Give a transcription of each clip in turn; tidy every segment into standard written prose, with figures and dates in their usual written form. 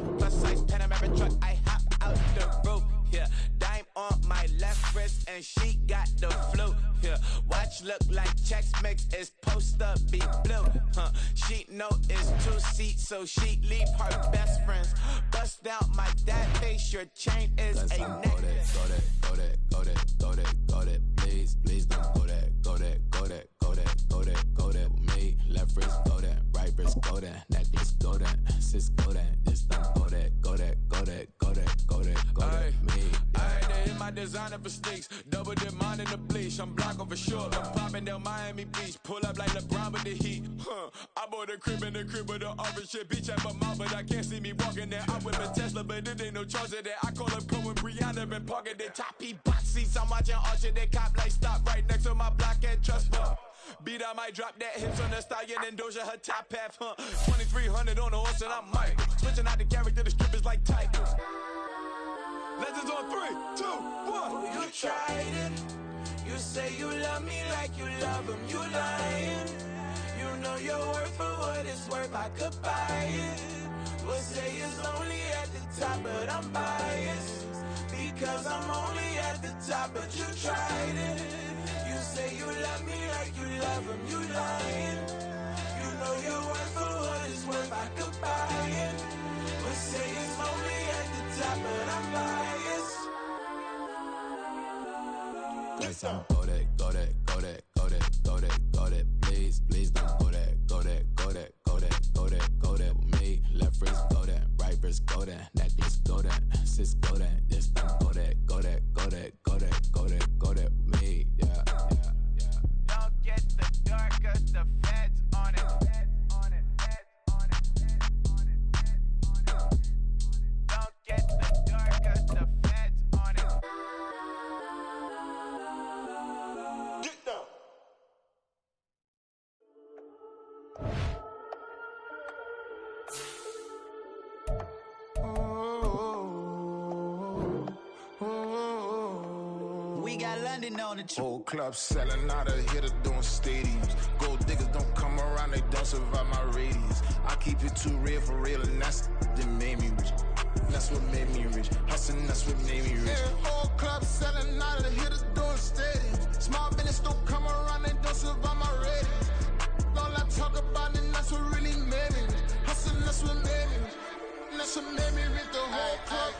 my plus size Panamera truck, I hop out the roof. Yeah, dime on my left wrist and she got the flu. Yeah, watch look like Chex Mix is supposed to be blue. She know it's 2 seats, so she leave her best friends. Bust down my dad face, your chain is a necklace. Go that, please don't go that with me. Left wrist go that, right wrist go that, necklace go that, sis go that, just don't go that me. I had to hit my designer for sneaks, double dip mine in the bleach. I'm blocking for sure, I'm popping down Miami Beach, pull up like LeBron with the heat. I bought a crib in the crib with the orange shit, beach at my mouth, but I can't see me walking there. I whip a Tesla, but it ain't no charge of that. I call up Cohen, Brianna, and parking the top box seats. I'm watching Archer, they cop like stop right next to my block and trust fund. Beat, I might drop that hips on the stallion and Doja her top half, 2300 on the horse and I might switching out the character, the strippers like tigers. Legends on 3, 2, 1. You tried it. You say you love me like you love him. You lying. You know your worth for what it's worth. I could buy it. Would say it's only at the top, but I'm biased because I'm only at the top. But you tried it. You say you love me like you love him. You lying. You know your worth for what it's worth. I could buy it. Would say it's only at the top, but I'm biased. Guess I'm go that, please don't go that with me. Left wrist go that, right wrist go that, necklace go that, sis go that, just don't go that with me. Yeah. Don't get the dark 'cause the feds on it. Don't get the dark 'cause the feds on it. Get down. We got London on the trip. Whole club selling out of here to doing stadiums. Gold diggers don't come around, they don't survive my radius. I keep it too real for real, and that's that made me rich. That's what made me rich. Hustling, that's what made me rich. Yeah, whole club selling out of here to doing stadiums. Small business don't come around, they don't survive my radius. All I talk about, and that's what really made me rich. Hustling, that's what made me rich. That's what made me rich. The whole club.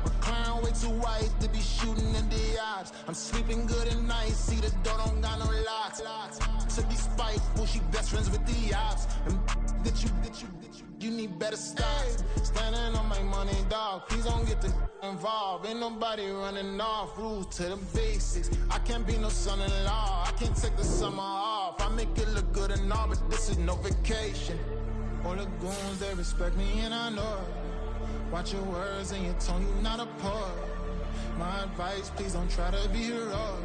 McLaren way too white to be shooting in the eyes. I'm sleeping good at night, see the door don't got no locks. To be spiteful, she best friends with the ops. And you need better stocks. Standing on my money, dog. Please don't get the involved. Ain't nobody running off. Rules to the basics. I can't be no son-in-law. I can't take the summer off. I make it look good and all, but this is no vacation. All the goons, they respect me and I know it. Watch your words and your tone, you not a poet. My advice, please don't try to be heroic.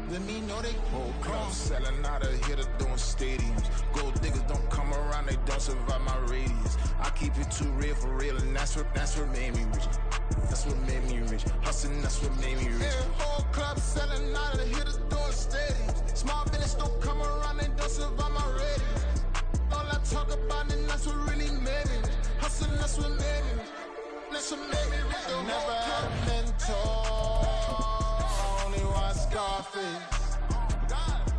Let me know they whole club selling out of here to doing stadiums. Gold diggers don't come around, they don't survive my radius. I keep it too real for real, and that's what made me rich. That's what made me rich. Hustling, that's what made me rich. Yeah, whole club selling out of here to doing stadiums. Small business don't come around, they don't survive my radius. All I talk about, and that's what really made me rich. Hustling, that's what made me rich. That's what made me rich. I never had a mentor. I only watch Scarface.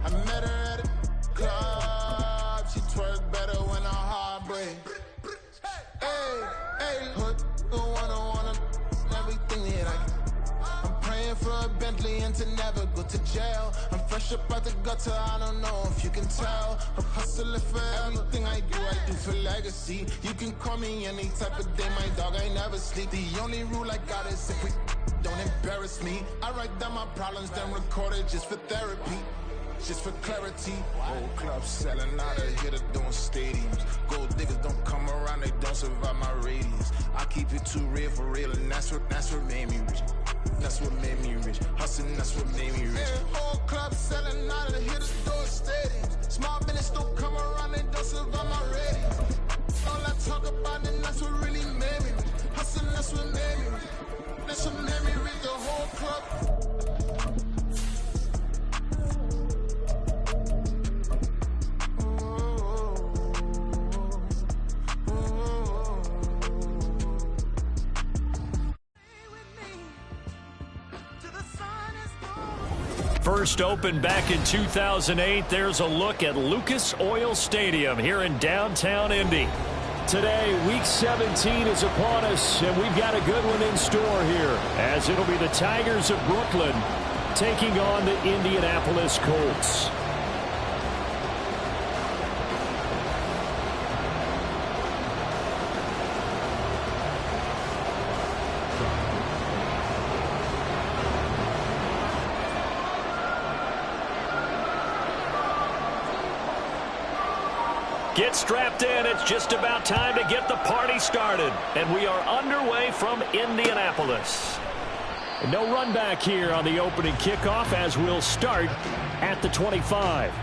I met her at a club. She twerk better when her heart breaks. Hey, hood, wanna everything that I can. I'm praying for a Bentley and to never go to jail. I'm fresh up out the gutter, I don't know if you can tell. I'm hustling for everything I do for legacy. You can call me any type of day, my dog, I never sleep. The only rule I got is if we don't embarrass me. I write down my problems, then record it just for therapy. Just for clarity. Whole club selling out of here to doing stadiums. Gold diggers don't come around, they don't survive my radius. I keep it too real for real, and that's what made me rich. That's what made me rich. Hustling, that's what made me rich. Yeah, whole club selling out of here to doing stadiums. Small business don't come around, they don't survive my radius. All I talk about, and that's what really made me rich. Hustling, that's what made me rich. That's what made me rich. The whole club. First opened back in 2008, there's a look at Lucas Oil Stadium here in downtown Indy. Today, Week 17 is upon us, and we've got a good one in store here, as it'll be the Tigers of Brooklyn taking on the Indianapolis Colts. Get strapped in. It's just about time to get the party started. And we are underway from Indianapolis. And no run back here on the opening kickoff as we'll start at the 25.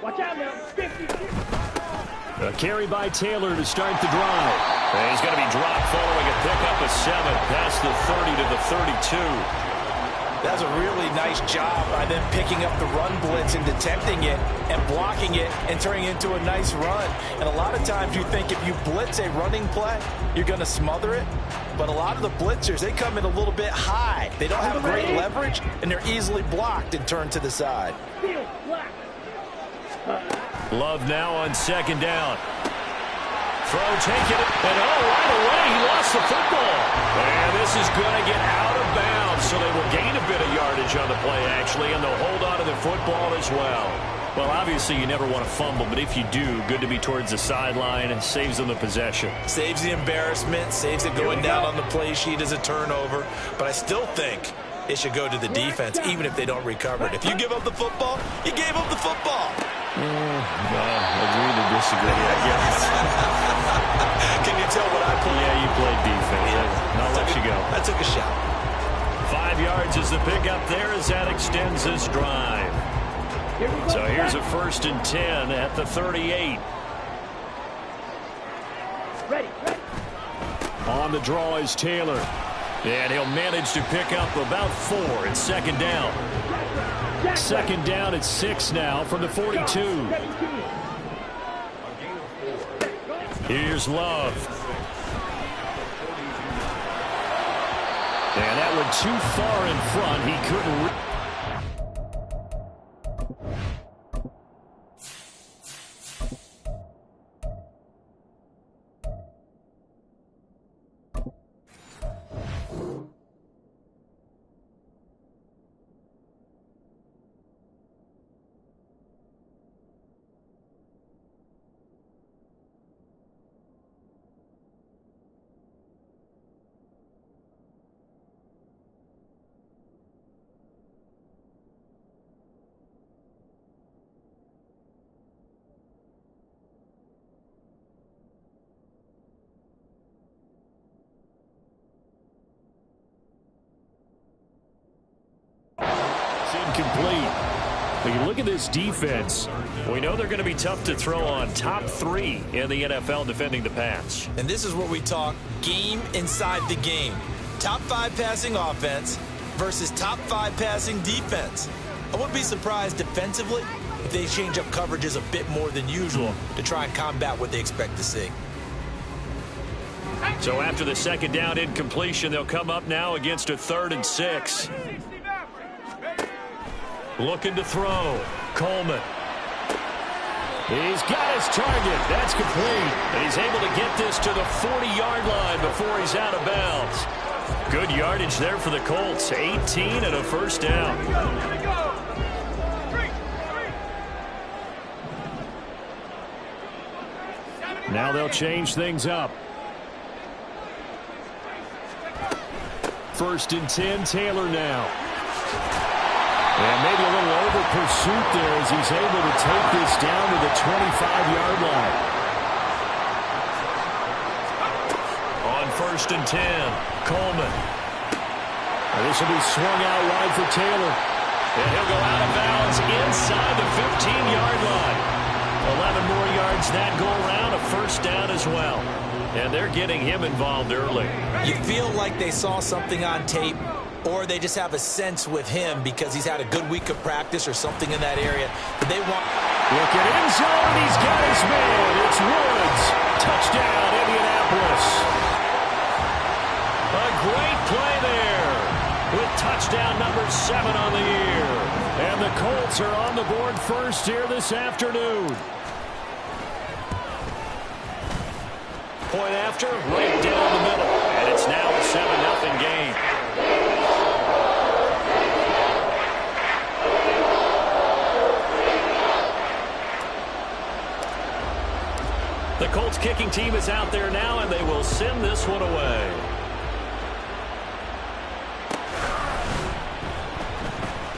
Watch out now. A carry by Taylor to start the drive. And he's going to be dropped following a pickup of 7 past the 30 to the 32. That's a really nice job by them picking up the run blitz and detecting it and blocking it and turning it into a nice run. And a lot of times you think if you blitz a running play, you're going to smother it. But a lot of the blitzers, they come in a little bit high. They don't have great leverage, and they're easily blocked and turned to the side. Love now on second down. Throw taken it, and right away he lost the football. And this is going to get out of bounds, so they will gain a bit of yardage on the play, actually, and they'll hold on to the football as well. Well, obviously you never want to fumble, but if you do, good to be towards the sideline and saves them the possession. Saves the embarrassment, saves it going down on the play sheet as a turnover. But I still think it should go to the defense, even if they don't recover it. If you give up the football, you gave up the football. Agree to disagree, I guess. Can you tell what I played? Yeah, you played defense. Yeah. I'll let you go. I took a shot. 5 yards is the pickup there as that extends this drive. So here's a 1st and 10 at the 38. Ready. On the draw is Taylor. And he'll manage to pick up about 4 at second down. Second down at 6 now from the 42. Here's Love. And that one too far in front. He couldn't. Incomplete. When you look at this defense, we know they're going to be tough to throw on. Top 3 in the NFL defending the pass. And this is where we talk game inside the game. Top 5 passing offense versus top 5 passing defense. I wouldn't be surprised defensively if they change up coverages a bit more than usual to try and combat what they expect to see. So after the second down incompletion, they'll come up now against a 3rd and 6. Looking to throw. Coleman. He's got his target. That's complete. And he's able to get this to the 40-yard line before he's out of bounds. Good yardage there for the Colts. 18 and a 1st down. Now they'll change things up. 1st and 10, Taylor now. And maybe a little over pursuit there as he's able to take this down to the 25-yard line. On 1st and 10, Coleman. And this will be swung out wide for Taylor. And he'll go out of bounds inside the 15-yard line. 11 more yards that go around, a 1st down as well. And they're getting him involved early. You feel like they saw something on tape, or they just have a sense with him because he's had a good week of practice or something in that area that they want. Look at end zone. He's got his man. It's Woods. Touchdown, Indianapolis. A great play there with touchdown number 7 on the year. And the Colts are on the board first here this afternoon. Point after, right down the middle. And it's now a 7-0 game. The Colts kicking team is out there now, and they will send this one away.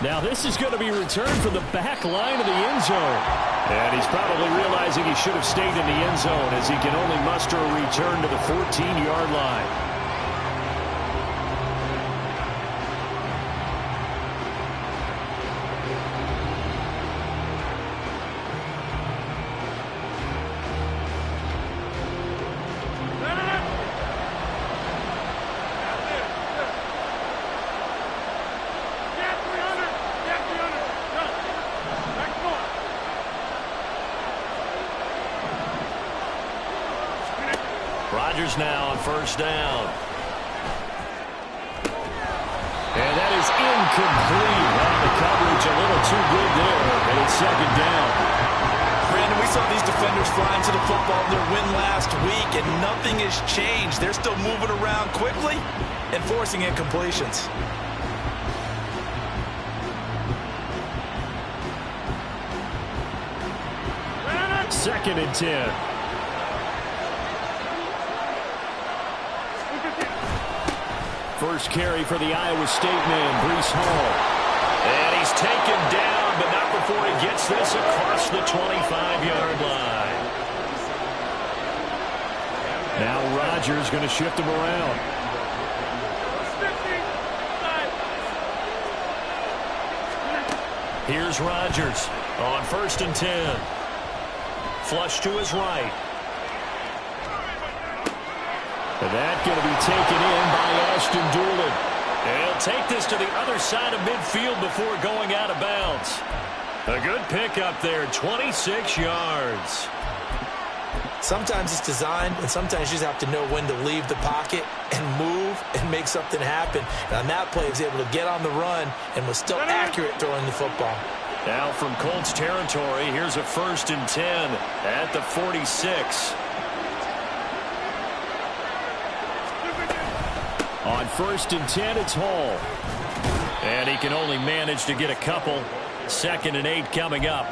Now this is going to be returned from the back line of the end zone. And he's probably realizing he should have stayed in the end zone as he can only muster a return to the 14-yard line. Rodgers now on first down. And that is incomplete. The coverage a little too good there, and it's second down. Brandon, we saw these defenders flying to the football in their win last week, and nothing has changed. They're still moving around quickly and forcing incompletions. Second and 10. First carry for the Iowa State man, Breece Hall. And he's taken down, but not before he gets this across the 25-yard line. Now Rodgers going to shift him around. Here's Rodgers on first and 10. Flush to his right. And that's going to be taken in by Ashton Dulin. And he'll take this to the other side of midfield before going out of bounds. A good pickup there, 26 yards. Sometimes it's designed, and sometimes you just have to know when to leave the pocket and move and make something happen. And on that play, he was able to get on the run and was still accurate throwing the football. Now from Colts territory, here's a first and 10 at the 46. On first and 10, it's Hall. And he can only manage to get a couple. Second and 8 coming up.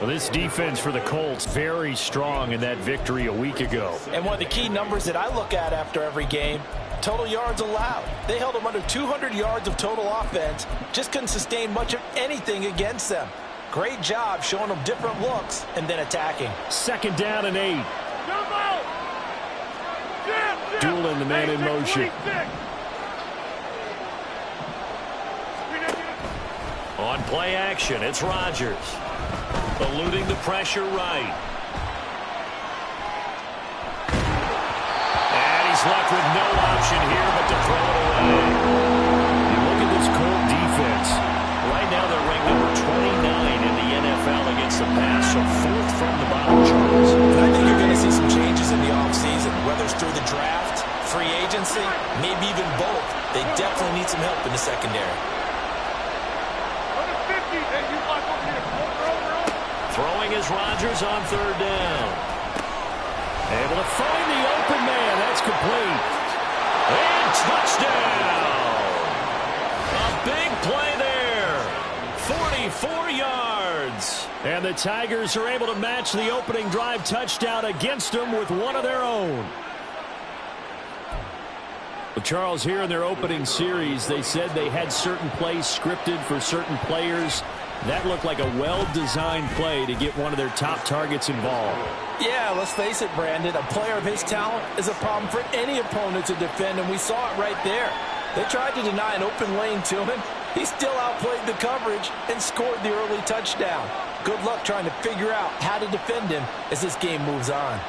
Well, this defense for the Colts, very strong in that victory a week ago. And one of the key numbers that I look at after every game, total yards allowed. They held them under 200 yards of total offense. Just couldn't sustain much of anything against them. Great job showing them different looks and then attacking. Second down and 8. Dulin, the man in motion. On play action, it's Rodgers. Eluding the pressure right. And he's left with no option here but to throw it away. You look at this Colt defense. Right now they're ranked number 29 in the NFL against the pass, so 4th from the bottom, Charles. And I think you're going to see some changes in the offseason, whether it's through the draft, free agency, maybe even both. They definitely need some help in the secondary. Throwing is Rodgers on third down. Able to find the open man. That's complete. And touchdown. A big play there. 44 yards. And the Tigers are able to match the opening drive touchdown against them with one of their own. Well, Charles, here in their opening series, they said they had certain plays scripted for certain players. That looked like a well-designed play to get one of their top targets involved. Yeah, let's face it, Brandon. A player of his talent is a problem for any opponent to defend, and we saw it right there. They tried to deny an open lane to him. He still outplayed the coverage and scored the early touchdown. Good luck trying to figure out how to defend him as this game moves on.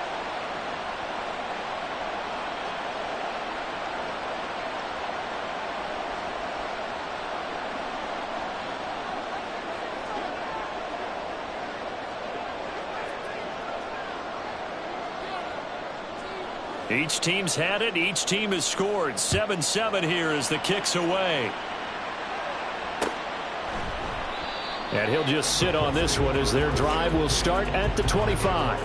Each team's had it. Each team has scored. 7-7 here as the kick's away. And he'll just sit on this one as their drive will start at the 25.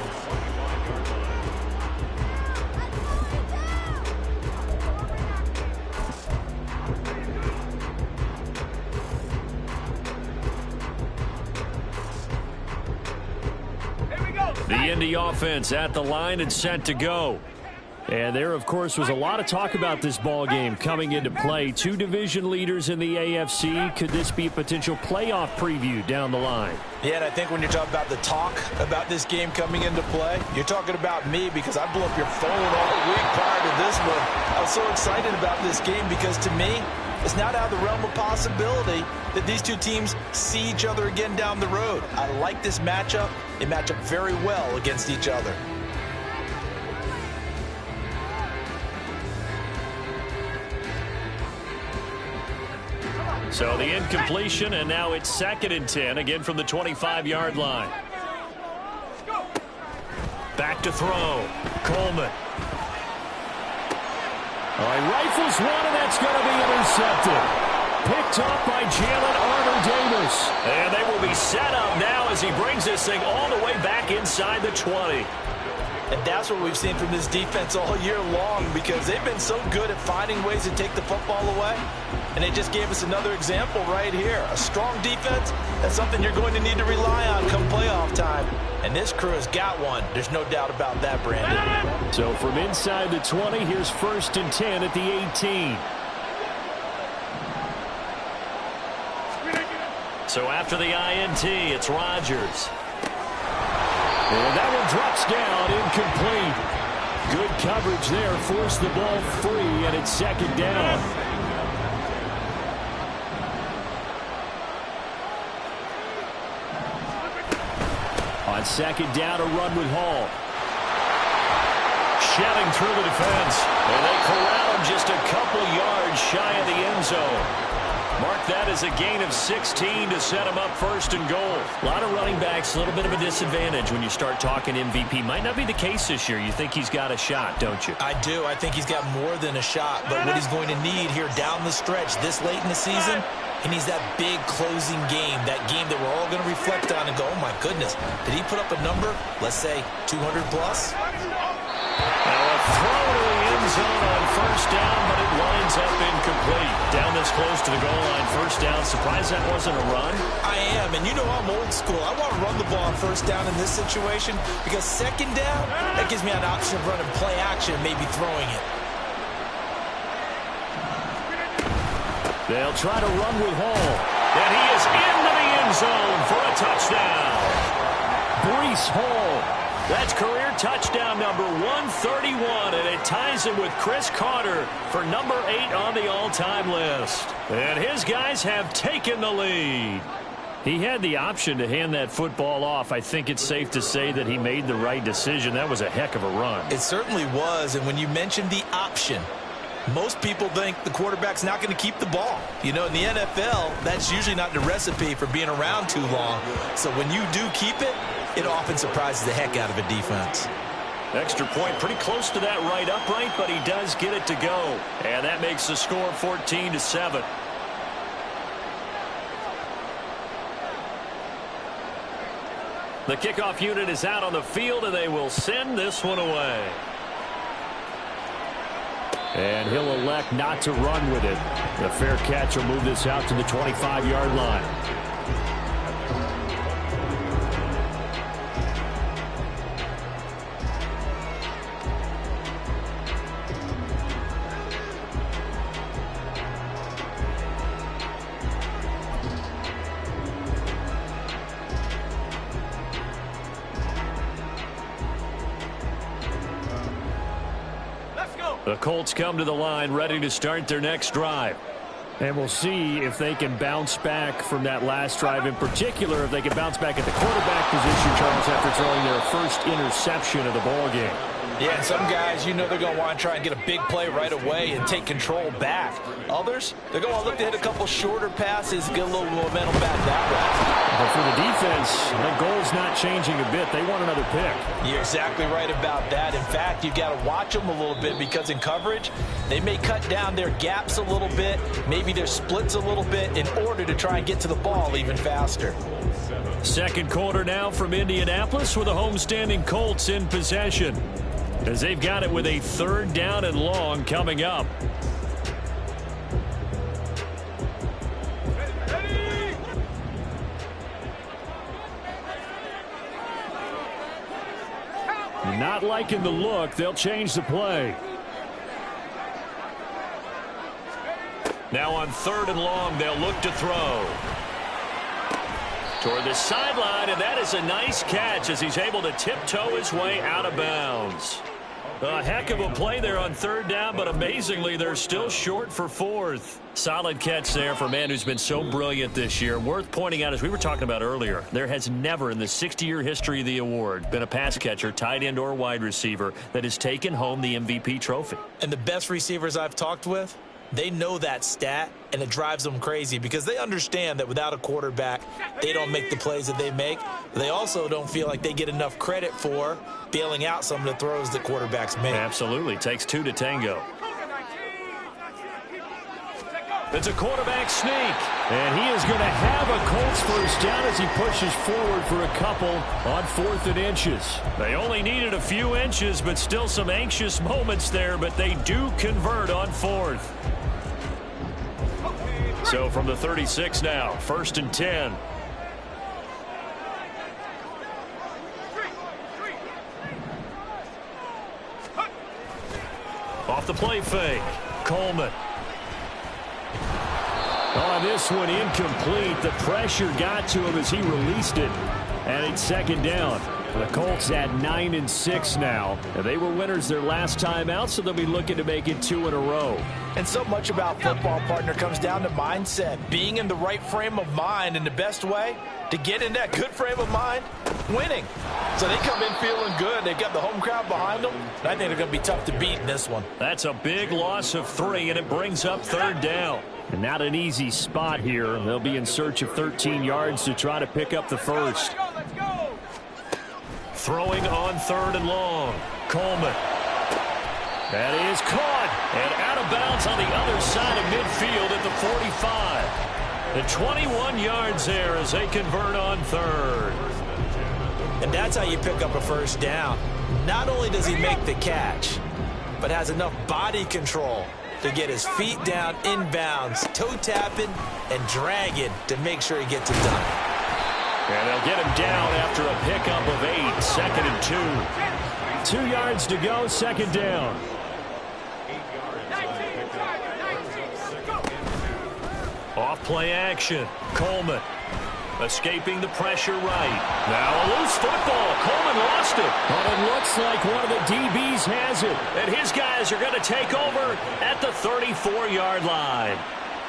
The Indy offense at the line and set to go. And there, of course, was a lot of talk about this ball game coming into play. Two division leaders in the AFC. Could this be a potential playoff preview down the line? Yeah, and I think when you're talking about the talk about this game coming into play, you're talking about me because I blew up your phone all week prior to this one. I was so excited about this game because to me, it's not out of the realm of possibility that these two teams see each other again down the road. I like this matchup. They match up very well against each other. So the incompletion, and now it's 2nd and 10, again from the 25-yard line. Back to throw. Coleman. All right, rifles one, and that's going to be intercepted. Picked up by Jalen Armour-Davis. And they will be set up now as he brings this thing all the way back inside the 20. And that's what we've seen from this defense all year long because they've been so good at finding ways to take the football away. And they just gave us another example right here. A strong defense, that's something you're going to need to rely on come playoff time. And this crew has got one. There's no doubt about that, Brandon. So from inside the 20, here's 1st and 10 at the 18. So after the INT, it's Rodgers. And that one drops down, incomplete. Good coverage there, forced the ball free, and it's 2nd down. On 2nd down, a run with Hall. Shelling through the defense, and they corral him just a couple yards shy of the end zone. Mark that as a gain of 16 to set him up 1st and goal. A lot of running backs, a little bit of a disadvantage when you start talking MVP. Might not be the case this year. You think he's got a shot, don't you? I do. I think he's got more than a shot. But what he's going to need here down the stretch this late in the season, he needs that big closing game, that game that we're all going to reflect on and go, oh, my goodness, did he put up a number, let's say, 200 plus? Now a throw to the end zone on 1st down, but it winds up incomplete. Down this close to the goal line, 1st down. Surprised that wasn't a run? I am, and you know I'm old school. I want to run the ball on 1st down in this situation because 2nd down, that gives me an option of running play action and maybe throwing it. They'll try to run with Hall. And he is into the end zone for a touchdown. Breece Hall. That's career touchdown number 131, and it ties him with Chris Carter for number 8 on the all-time list. And his guys have taken the lead. He had the option to hand that football off. I think it's safe to say that he made the right decision. That was a heck of a run. It certainly was, and when you mentioned the option, most people think the quarterback's not going to keep the ball. You know, in the NFL, that's usually not the recipe for being around too long. So when you do keep it, it often surprises the heck out of a defense. Extra point pretty close to that right upright, but he does get it to go. And that makes the score 14-7. The kickoff unit is out on the field, and they will send this one away. And he'll elect not to run with it. The fair catch will move this out to the 25-yard line. The Colts come to the line ready to start their next drive. And we'll see if they can bounce back from that last drive. In particular, if they can bounce back at the quarterback position, Charles, after throwing their first interception of the ball game. Yeah, and some guys, you know they're going to want to try and get a big play right away and take control back. Others, they're going to look to hit a couple shorter passes, get a little momentum back that way. But for the defense, that goal's not changing a bit. They want another pick. You're exactly right about that. In fact, you've got to watch them a little bit because in coverage, they may cut down their gaps a little bit, maybe their splits a little bit in order to try and get to the ball even faster. Second quarter now from Indianapolis with the homestanding Colts in possession, as they've got it with a 3rd down and long coming up. Not liking the look. They'll change the play. Now on 3rd and long, they'll look to throw. Toward the sideline, and that is a nice catch as he's able to tiptoe his way out of bounds. A heck of a play there on 3rd down, but amazingly, they're still short for 4th. Solid catch there for a man who's been so brilliant this year. Worth pointing out, as we were talking about earlier, there has never in the 60-year history of the award been a pass catcher, tight end, or wide receiver that has taken home the MVP trophy. And the best receivers I've talked with, they know that stat, and it drives them crazy because they understand that without a quarterback, they don't make the plays that they make. But they also don't feel like they get enough credit for bailing out some of the throws that quarterbacks make. Absolutely. Takes 2 to tango. It's a quarterback sneak, and he is going to have a Colts first down as he pushes forward for a couple on 4th and inches. They only needed a few inches, but still some anxious moments there, but they do convert on 4th. So from the 36 now, 1st and 10. Off the play fake, Coleman. On this one, incomplete. The pressure got to him as he released it. And it's 2nd down. The Colts at 9-6 now. And they were winners their last time out, so they'll be looking to make it 2 in a row. And so much about football, partner, comes down to mindset. Being in the right frame of mind, and the best way to get in that good frame of mind, winning. So they come in feeling good. They've got the home crowd behind them. And I think they're going to be tough to beat in this one. That's a big loss of 3, and it brings up 3rd down. And not an easy spot here. They'll be in search of 13 yards to try to pick up the first. Throwing on 3rd and long. Coleman. That is caught and out of bounds on the other side of midfield at the 45. The 21 yards there as they convert on 3rd. And that's how you pick up a first down. Not only does he make the catch, but has enough body control to get his feet down inbounds, toe tapping and dragging to make sure he gets it done. And they'll get him down after a pickup of 8, 2nd and 2. 2 yards to go, 2nd down. Off play action, Coleman. Escaping the pressure right. Now a loose football. Coleman lost it. But it looks like one of the DBs has it. And his guys are going to take over at the 34-yard line.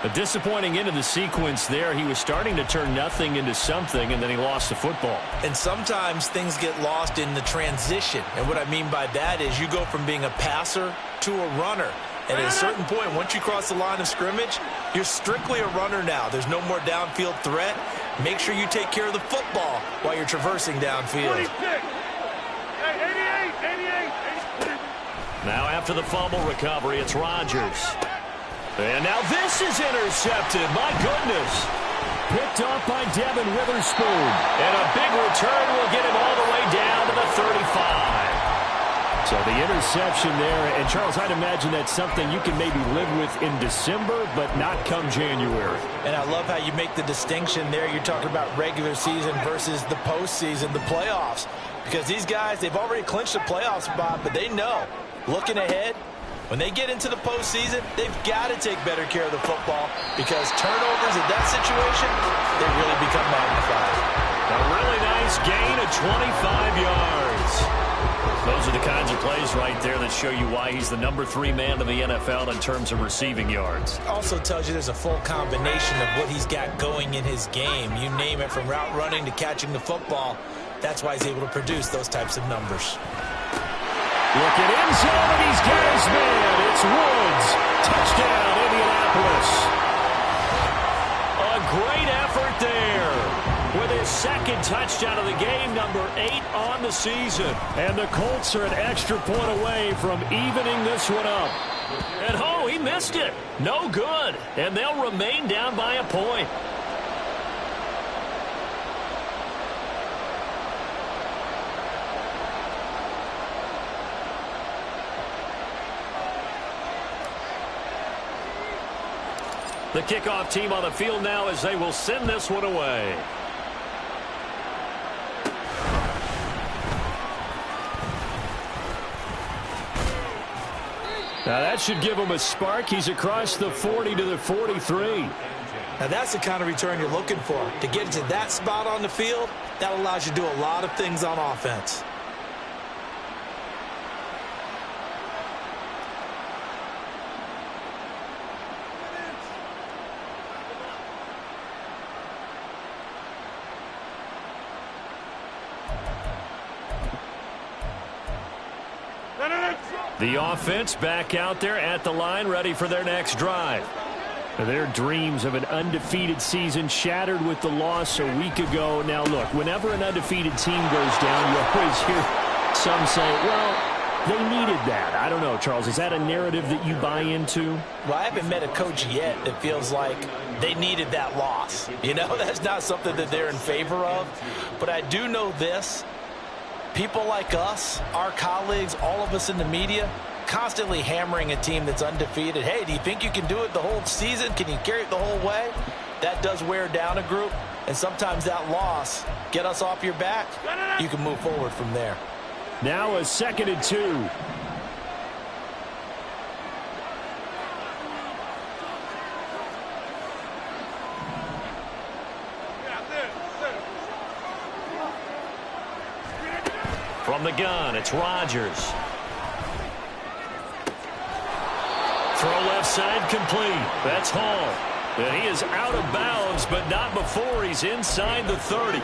A disappointing end of the sequence there. He was starting to turn nothing into something, and then he lost the football. And sometimes things get lost in the transition. And what I mean by that is you go from being a passer to a runner. And at a certain point, once you cross the line of scrimmage, you're strictly a runner now. There's no more downfield threat. Make sure you take care of the football while you're traversing downfield. Now after the fumble recovery, it's Rodgers. And now this is intercepted. My goodness. Picked up by Devin Witherspoon. And a big return will get him all the way down to the 35. So the interception there, and Charles, I'd imagine that's something you can maybe live with in December, but not come January. And I love how you make the distinction there. You're talking about regular season versus the postseason, the playoffs. Because these guys, they've already clinched the playoff spot, but they know, looking ahead, when they get into the postseason, they've got to take better care of the football because turnovers in that situation, they really become magnified. A really nice gain of 25 yards. Those are the kinds of plays right there that show you why he's the #3 man in the NFL in terms of receiving yards. Also tells you there's a full combination of what he's got going in his game. You name it, from route running to catching the football. That's why he's able to produce those types of numbers. Look at end zone, and he's got his man. It's Woods. Touchdown, Indianapolis. A great effort there with second touchdown of the game, number 8 on the season. And the Colts are an extra point away from evening this one up. And oh, he missed it. No good. And they'll remain down by a point. The kickoff team on the field now as they will send this one away. Now that should give him a spark. He's across the 40 to the 43. Now that's the kind of return you're looking for. To get to that spot on the field, that allows you to do a lot of things on offense. The offense back out there at the line, ready for their next drive. Their dreams of an undefeated season shattered with the loss a week ago. Now, look, whenever an undefeated team goes down, you always hear some say, well, they needed that. I don't know, Charles. Is that a narrative that you buy into? Well, I haven't met a coach yet that feels like they needed that loss. You know, that's not something that they're in favor of. But I do know this. People like us, our colleagues, all of us in the media, constantly hammering a team that's undefeated. Hey, do you think you can do it the whole season? Can you carry it the whole way? That does wear down a group, and sometimes that loss, get us off your back, you can move forward from there. Now a 2nd and 2. From the gun, it's Rodgers. Throw left side complete. That's Hall. And he is out of bounds, but not before he's inside the 30.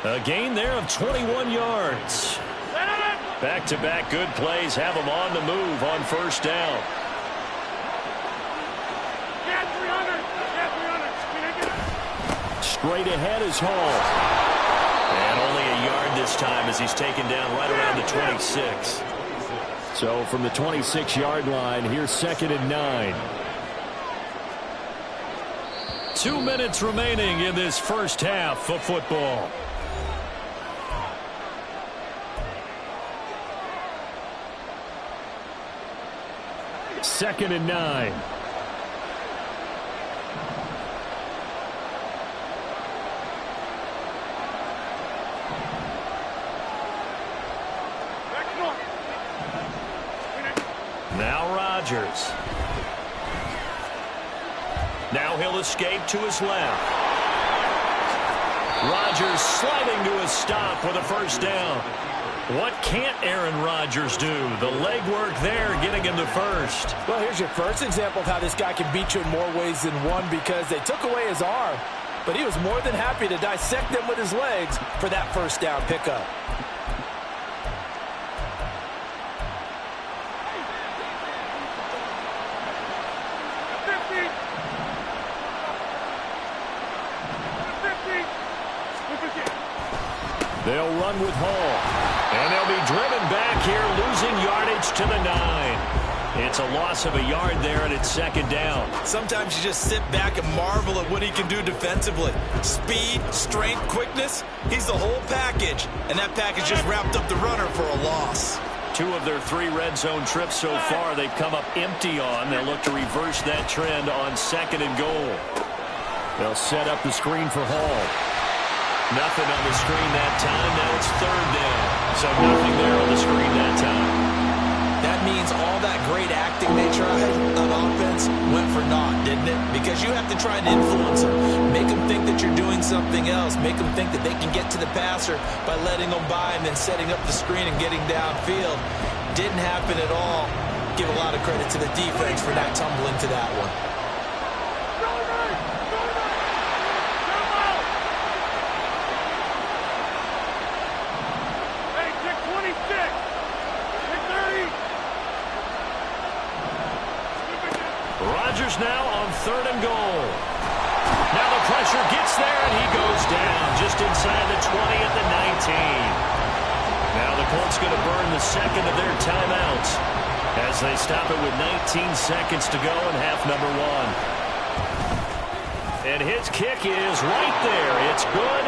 A gain there of 21 yards. Back-to-back good plays have him on the move on first down. Straight ahead is Hall. And only a yard this time as he's taken down right around the 26. So from the 26-yard line, here's 2nd and 9. 2 minutes remaining in this first half of football. Second and 9. Now Rodgers. Now he'll escape to his left. Rodgers sliding to a stop with a first down. What can't Aaron Rodgers do? The legwork there getting him the first. Well, here's your first example of how this guy can beat you in more ways than one, because they took away his arm, but he was more than happy to dissect them with his legs for that first down pickup. They'll run with Hall. And they'll be driven back here, losing yardage to the 9. It's a loss of a yard there, and it's 2nd down. Sometimes you just sit back and marvel at what he can do defensively. Speed, strength, quickness, he's the whole package. And that package just wrapped up the runner for a loss. 2 of their 3 red zone trips so far they've come up empty on. They'll look to reverse that trend on 2nd and goal. They'll set up the screen for Hall. Nothing on the screen that time. Now it's 3rd down. So nothing there on the screen that time. That means all that great acting they tried on offense went for naught, didn't it? Because you have to try and influence them. Make them think that you're doing something else. Make them think that they can get to the passer by letting them by and then setting up the screen and getting downfield. Didn't happen at all. Give a lot of credit to the defense for not tumbling to that one. Now on 3rd and goal. Now the pressure gets there, and he goes down just inside the 20 at the 19. Now the Colts going to burn the second of their timeouts as they stop it with 19 seconds to go in half number one. And his kick is right there. It's good.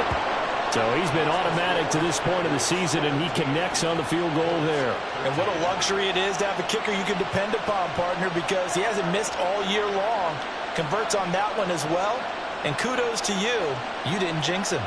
So he's been automatic to this point of the season, and he connects on the field goal there. And what a luxury it is to have a kicker you can depend upon, partner, because he hasn't missed all year long. Converts on that one as well. And kudos to you. You didn't jinx him.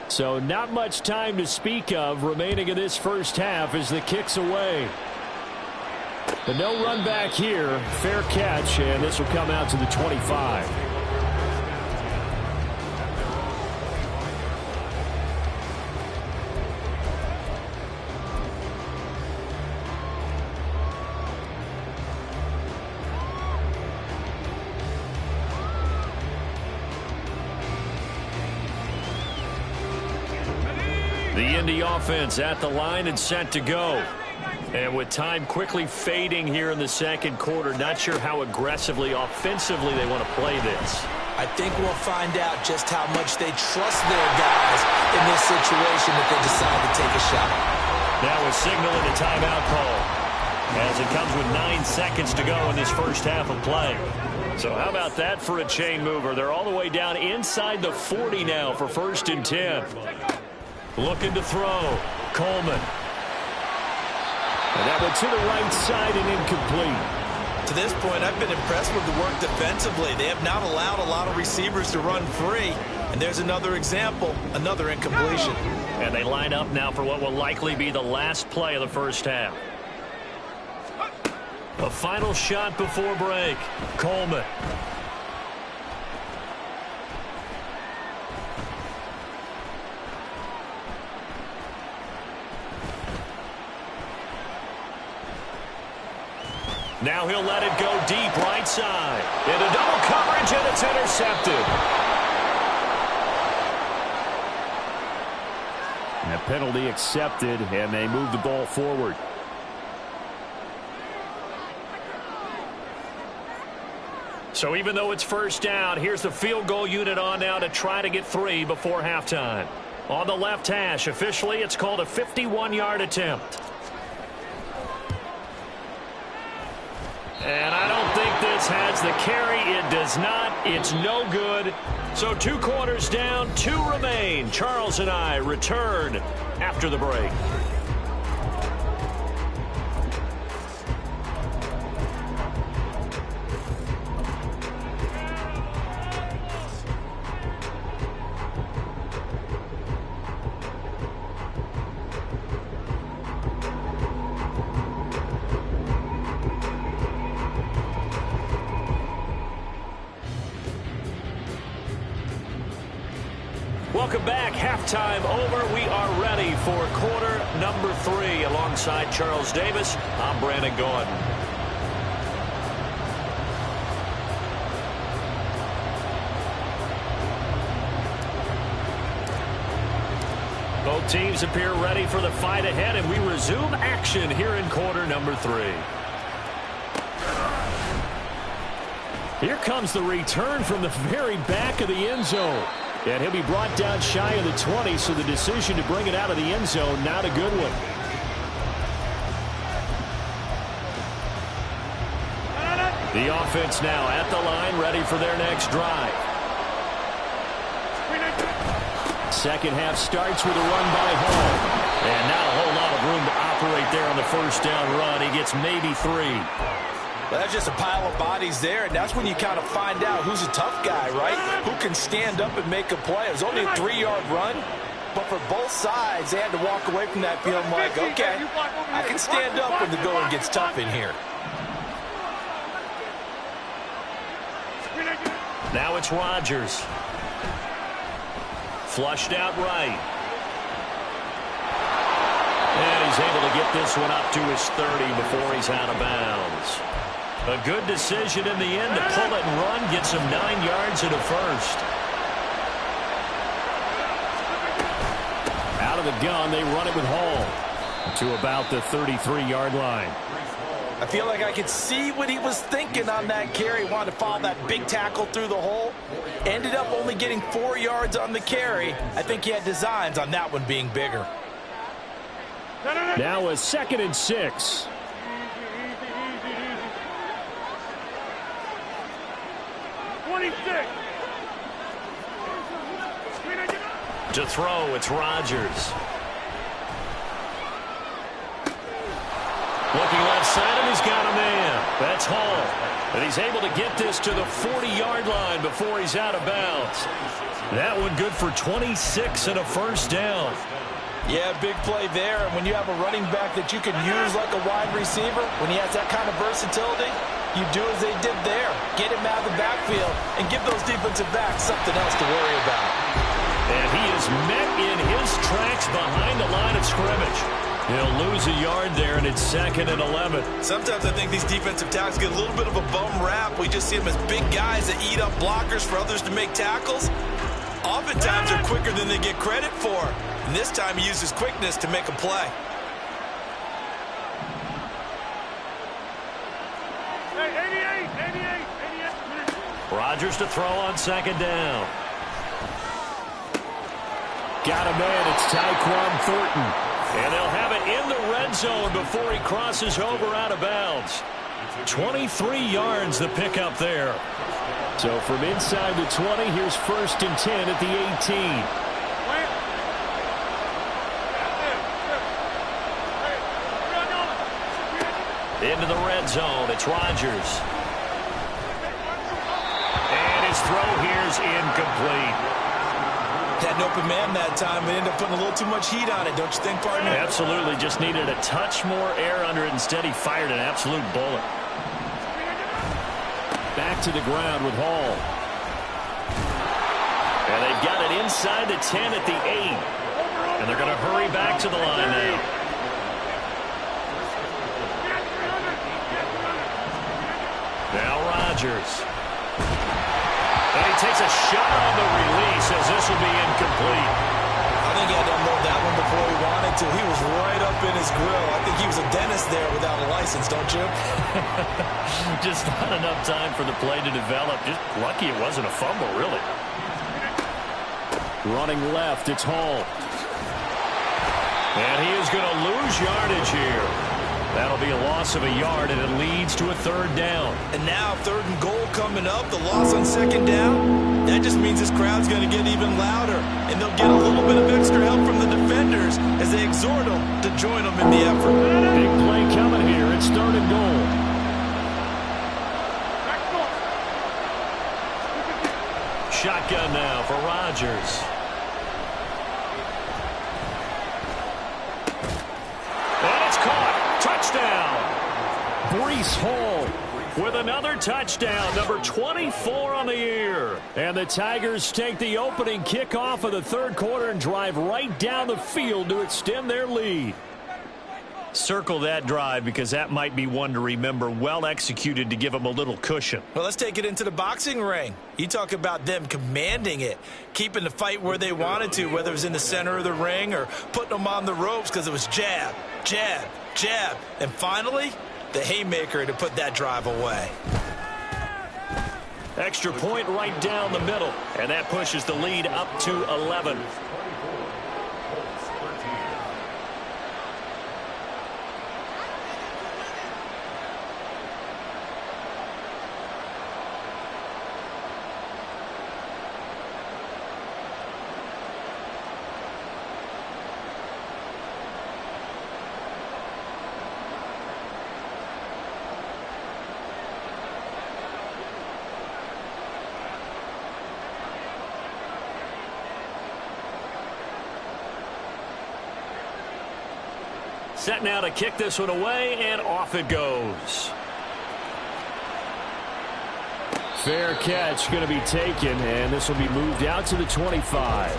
So not much time to speak of remaining in this first half as the kick's away. But no run back here. Fair catch, and this will come out to the 25. The Indy offense at the line and set to go. And with time quickly fading here in the second quarter, not sure how aggressively, offensively they want to play this. I think we'll find out just how much they trust their guys in this situation if they decide to take a shot. Now we're signaling a timeout call as it comes with 9 seconds to go in this first half of play. So how about that for a chain mover? They're all the way down inside the 40 now for 1st and 10. Looking to throw. Coleman. And that went to the right side and incomplete. To this point, I've been impressed with the work defensively. They have not allowed a lot of receivers to run free. And there's another example, another incompletion. And they line up now for what will likely be the last play of the first half. A final shot before break. Coleman. Now he'll let it go deep right side. Into double coverage, and it's intercepted. And a penalty accepted, and they move the ball forward. So even though it's first down, here's the field goal unit on now to try to get 3 before halftime. On the left hash, officially it's called a 51-yard attempt. And I don't think this has the carry. It does not. It's no good. So 2 quarters down, 2 remain. Charles and I return after the break. Welcome back. Halftime over. We are ready for quarter number 3. Alongside Charles Davis, I'm Brandon Gordon. Both teams appear ready for the fight ahead, and we resume action here in quarter number 3. Here comes the return from the very back of the end zone. And he'll be brought down shy of the 20, so the decision to bring it out of the end zone, not a good one. The offense now at the line, ready for their next drive. Second half starts with a run by Hall. And not a whole lot of room to operate there on the first down run. He gets maybe 3. Well, that's just a pile of bodies there, and that's when you kind of find out who's a tough guy, right? Who can stand up and make a play. It was only a 3-yard run, but for both sides, they had to walk away from that feeling like, okay, I can stand up when the going gets tough in here. Now it's Rodgers. Flushed out right. And he's able to get this one up to his 30 before he's out of bounds. A good decision in the end to pull it and run, gets him 9 yards and a first. Out of the gun, they run it with Hall to about the 33-yard line. I feel like I could see what he was thinking on that carry. Wanted to follow that big tackle through the hole. Ended up only getting 4 yards on the carry. I think he had designs on that one being bigger. Now a 2nd and 6. To throw, it's Rodgers. Looking left side, and he's got a man. That's Hall. And he's able to get this to the 40-yard line before he's out of bounds. That one good for 26 and a first down. Yeah, big play there. And when you have a running back that you can use like a wide receiver, when he has that kind of versatility, you do as they did there. Get him out of the backfield and give those defensive backs something else to worry about. And he is met in his tracks behind the line of scrimmage. He'll lose a yard there, and it's 2nd and 11. Sometimes I think these defensive tackles get a little bit of a bum rap. We just see them as big guys that eat up blockers for others to make tackles. Oftentimes they're quicker than they get credit for. And this time he uses quickness to make a play. Rodgers to throw on 2nd down. Got a man. It's Tyquan Thornton. And they'll have it in the red zone before he crosses over out of bounds. 23 yards the pickup there. So from inside the 20, here's 1st and 10 at the 18. Into the red zone, it's Rodgers. And his throw here's incomplete. Had an open man that time, but ended up putting a little too much heat on it, don't you think, partner? Absolutely, just needed a touch more air under it. Instead, he fired an absolute bullet. Back to the ground with Hall. And they've got it inside the 10 at the 8. And they're going to hurry back to the line now. Now Rodgers. And he takes a shot on the release as this will be incomplete. I think he had to unload that one before he wanted to. He was right up in his grill. I think he was a dentist there without a license, don't you? Just not enough time for the play to develop. Just lucky it wasn't a fumble, really. Running left, it's Hall. And he is going to lose yardage here. That'll be a loss of a yard, and it leads to a 3rd down. And now 3rd and goal coming up. The loss on 2nd down. That just means this crowd's going to get even louder. And they'll get a little bit of extra help from the defenders as they exhort them to join them in the effort. Big play coming here. It's 3rd and goal. Shotgun now for Rodgers. And it's caught. Touchdown. Breece Hall with another touchdown, number 24 on the year. And the Tigers take the opening kickoff of the 3rd quarter and drive right down the field to extend their lead. Circle that drive because that might be one to remember. Well executed to give them a little cushion. Well, let's take it into the boxing ring. You talk about them commanding it, keeping the fight where they wanted to, whether it was in the center of the ring or putting them on the ropes because it was jab, jab, jab. And finally, the haymaker to put that drive away. Extra point right down the middle, and that pushes the lead up to 11. Set now to kick this one away, and off it goes. Fair catch going to be taken, and this will be moved out to the 25.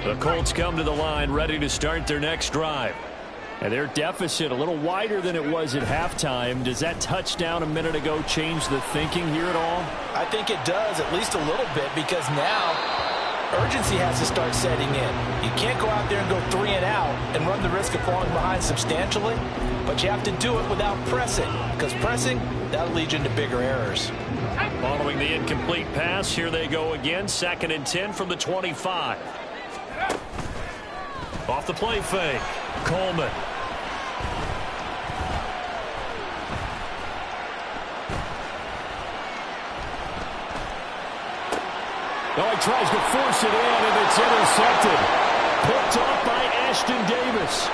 The Colts come to the line ready to start their next drive. And their deficit a little wider than it was at halftime. Does that touchdown a minute ago change the thinking here at all? I think it does, at least a little bit, because now urgency has to start setting in. You can't go out there and go 3 and out and run the risk of falling behind substantially, but you have to do it without pressing, because pressing, that'll lead you into bigger errors. Following the incomplete pass, here they go again, 2nd and 10 from the 25. Off the play fake, Coleman. Oh, he tries to force it in, and it's intercepted. Picked off by Ashton Davis.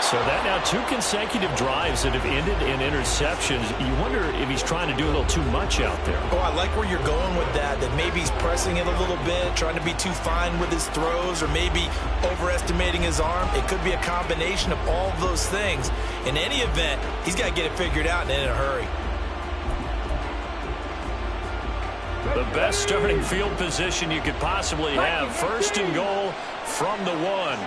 So that now 2 consecutive drives that have ended in interceptions. You wonder if he's trying to do a little too much out there. Oh, I like where you're going with that maybe he's pressing it a little bit, trying to be too fine with his throws, or maybe overestimating his arm. It could be a combination of all of those things. In any event, he's got to get it figured out and in a hurry. The best starting field position you could possibly have. 1st and goal from the 1.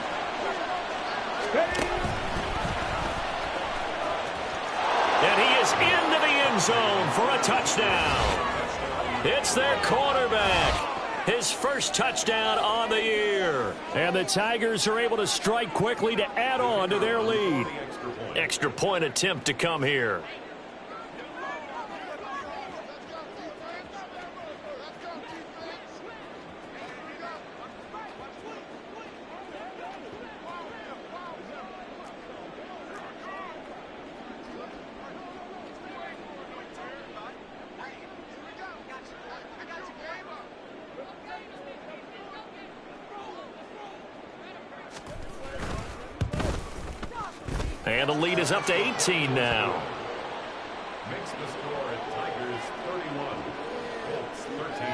And he is into the end zone for a touchdown. It's their quarterback. His first touchdown on the year. And the Tigers are able to strike quickly to add on to their lead. Extra point attempt to come here. And the lead is up to 18 now. Makes the score at Tigers 31, Colts 13.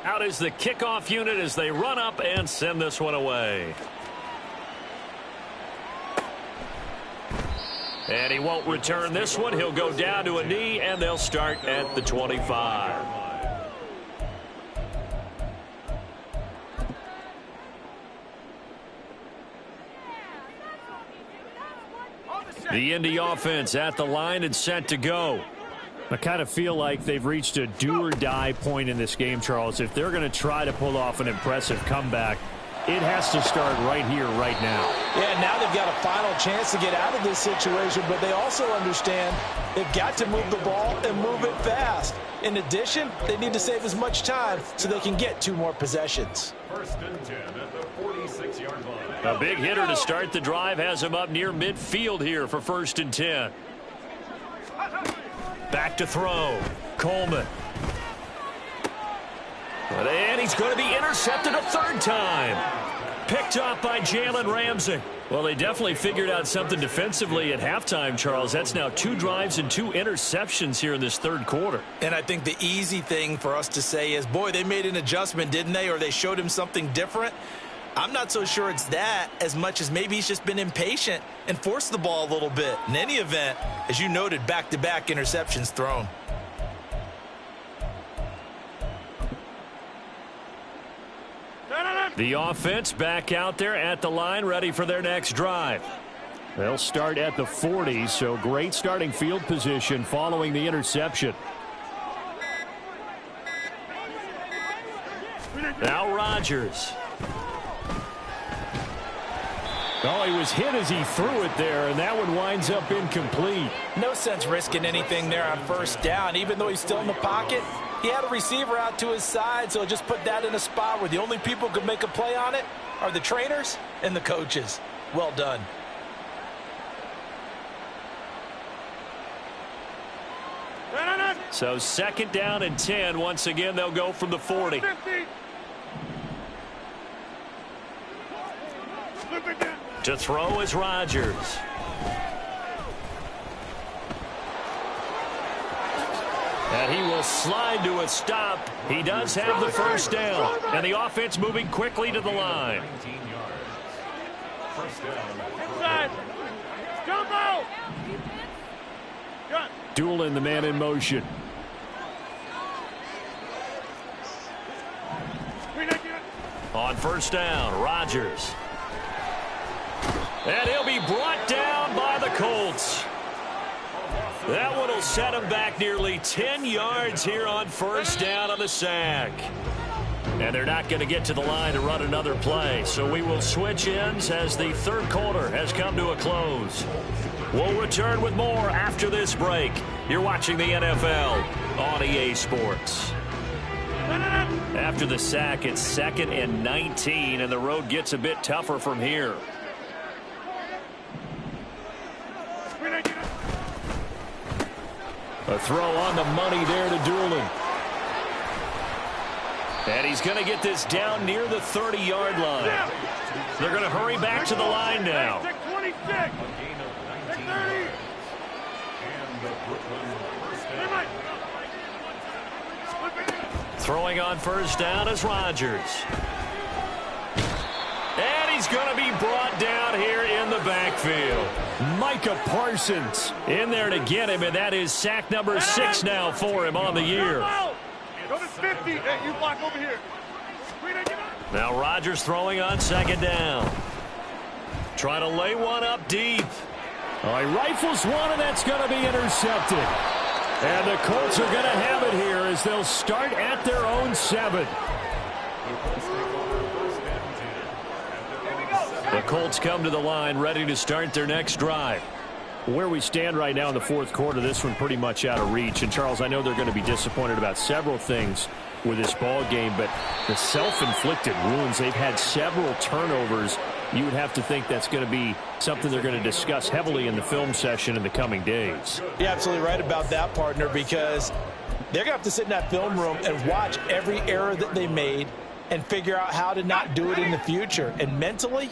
Out is the kickoff unit as they run up and send this one away. And he won't return this one. He'll go down to a knee, and they'll start at the 25. The Indy offense at the line and set to go. I kind of feel like they've reached a do-or-die point in this game, Charles. If they're going to try to pull off an impressive comeback, it has to start right here, right now. Yeah, now they've got a final chance to get out of this situation, but they also understand they've got to move the ball and move it fast. In addition, they need to save as much time so they can get 2 more possessions. 1st and 10 at the 46-yard line. A big hitter to start the drive has him up near midfield here for 1st and 10. Back to throw. Coleman. And he's going to be intercepted a 3rd time. Picked off by Jalen Ramsey. Well, they definitely figured out something defensively at halftime, Charles. That's now 2 drives and 2 interceptions here in this 3rd quarter. And I think the easy thing for us to say is, boy, they made an adjustment, didn't they? Or they showed him something different. I'm not so sure it's that as much as maybe he's just been impatient and forced the ball a little bit. In any event, as you noted, back-to-back interceptions thrown. The offense back out there at the line, ready for their next drive. They'll start at the 40, so great starting field position following the interception. Now Rodgers. Oh, he was hit as he threw it there, and that one winds up incomplete. No sense risking anything there on 1st down, even though he's still in the pocket. He had a receiver out to his side, so just put that in a spot where the only people who can make a play on it are the trainers and the coaches. Well done. So 2nd down and 10. Once again, they'll go from the 40. To throw is Rodgers. And he will slide to a stop. He does have the first down. And the offense moving quickly to the line. 19 yards. First down. Inside. Jump out. Doolin, the man in motion. On first down, Rodgers. And he'll be brought down by the Colts. That one will set him back nearly 10 yards here on first down on the sack. And they're not going to get to the line to run another play. So we will switch ends as the third quarter has come to a close. We'll return with more after this break. You're watching the NFL on EA Sports. After the sack, it's 2nd and 19, and the road gets a bit tougher from here. A throw on the money there to Doolin. And he's going to get this down near the 30-yard line. They're going to hurry back to the line now. Throwing on first down is Rodgers. And he's going to be brought down here in the backfield. Micah Parsons in there to get him, and that is sack number 6 now for him on the year. Go to 50. Hey, you block over here. Now Rodgers throwing on second down. Trying to lay one up deep. Oh, he rifles one, and that's going to be intercepted. And the Colts are going to have it here as they'll start at their own 7. The Colts come to the line ready to start their next drive. Where we stand right now in the fourth quarter, this one pretty much out of reach. And, Charles, I know they're going to be disappointed about several things with this ball game, but the self-inflicted wounds, they've had several turnovers. You would have to think that's going to be something they're going to discuss heavily in the film session in the coming days. You're absolutely right about that, partner, because they're going to have to sit in that film room and watch every error that they made and figure out how to not do it in the future. And mentally,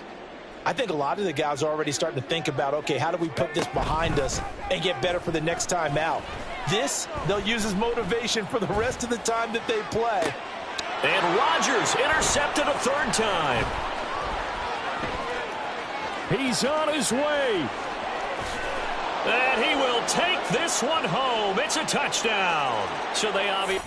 I think a lot of the guys are already starting to think about, okay, how do we put this behind us and get better for the next time out? This, they'll use as motivation for the rest of the time that they play. And Rodgers intercepted a third time. He's on his way. And he will take this one home. It's a touchdown. So they obviously...